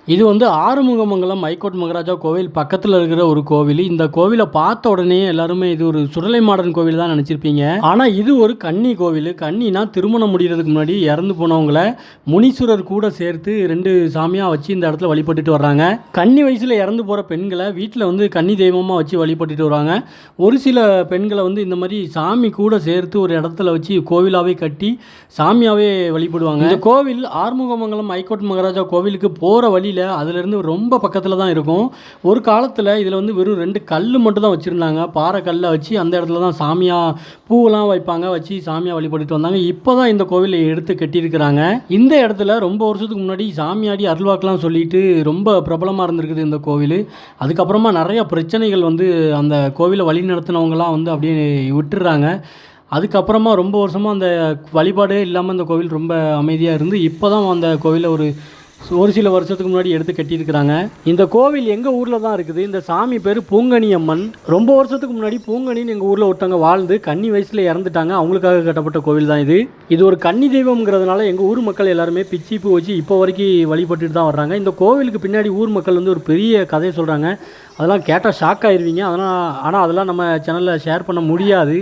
இது வந்து ஆறுமுகமங்கலம் ஐகோட் மகாராஜா கோவில் பக்கத்தில் இருக்கிற ஒரு கோவில். இந்த கோவிலை பார்த்த உடனே எல்லாருமே இது ஒரு சுடலை மாடன் கோவில் தான் நினச்சிருப்பீங்க. ஆனால் இது ஒரு கன்னி கோவில். கன்னினா திருமணம் முடிகிறதுக்கு முன்னாடி இறந்து போனவங்களை முனீஸ்வரர் கூட சேர்த்து 2 சாமியாக வச்சு இந்த இடத்துல வழிபட்டுட்டு வர்றாங்க. கன்னி வயசில் இறந்து போகிற பெண்களை வீட்டில் வந்து கன்னி தெய்வமாக வச்சு வழிபட்டுட்டு வராங்க. ஒரு சில பெண்களை வந்து இந்த மாதிரி சாமி கூட சேர்த்து ஒரு இடத்துல வச்சு கோவிலாகவே கட்டி சாமியாகவே வழிபடுவாங்க. இந்த கோவில் ஆறுமுகமங்கலம் ஐகோட் மகாராஜா கோவிலுக்கு போகிற வழி அதிலிருந்து ரொம்ப பக்கத்தில் தான் இருக்கும். ஒரு காலத்தில் இதில் வந்து வெறும் 2 கல் மட்டும் தான் வச்சுருந்தாங்க. பாறை கல்லை வச்சு அந்த இடத்துல தான் சாமியாக பூவெல்லாம் வைப்பாங்க, வச்சு சாமியாக வழிபட்டுட்டு வந்தாங்க. இப்போ தான் இந்த கோவிலை எடுத்து கட்டியிருக்கிறாங்க. இந்த இடத்துல ரொம்ப வருஷத்துக்கு முன்னாடி சாமியாடி அருள்வாக்கெலாம் சொல்லிட்டு ரொம்ப பிரபலமாக இருந்திருக்குது இந்த கோவில். அதுக்கப்புறமா நிறைய பிரச்சனைகள் வந்து அந்த கோவிலை வழி நடத்தினவங்களாம் வந்து அப்படியே விட்டுறாங்க. அதுக்கப்புறமா ரொம்ப வருஷமாக அந்த வழிபாடே இல்லாமல் இந்த கோவில் ரொம்ப அமைதியாக இருந்து இப்போ தான் அந்த கோவிலை ஒரு சில வருஷத்துக்கு முன்னாடி எடுத்து கட்டியிருக்கிறாங்க. இந்த கோவில் எங்கள் ஊரில் தான் இருக்குது. இந்த சாமி பேர் பூங்கனி அம்மன். ரொம்ப வருஷத்துக்கு முன்னாடி பூங்கனின்னு எங்கள் ஊரில் ஒருத்தவங்க வாழ்ந்து கன்னி வயசில் இறந்துட்டாங்க. அவங்களுக்காக கட்டப்பட்ட கோவில் தான் இது. இது ஒரு கன்னி தெய்வம்ங்கிறதுனால எங்கள் ஊர் மக்கள் எல்லாருமே பிச்சி பூ வச்சு இப்போ வரைக்கும் வழிபட்டுட்டு தான் வர்றாங்க. இந்த கோவிலுக்கு பின்னாடி ஊர் மக்கள் வந்து ஒரு பெரிய கதையை சொல்கிறாங்க. அதெல்லாம் கேட்டால் ஷாக் ஆயிடுவீங்க. ஆனால் அதெல்லாம் நம்ம சேனலில் ஷேர் பண்ண முடியாது.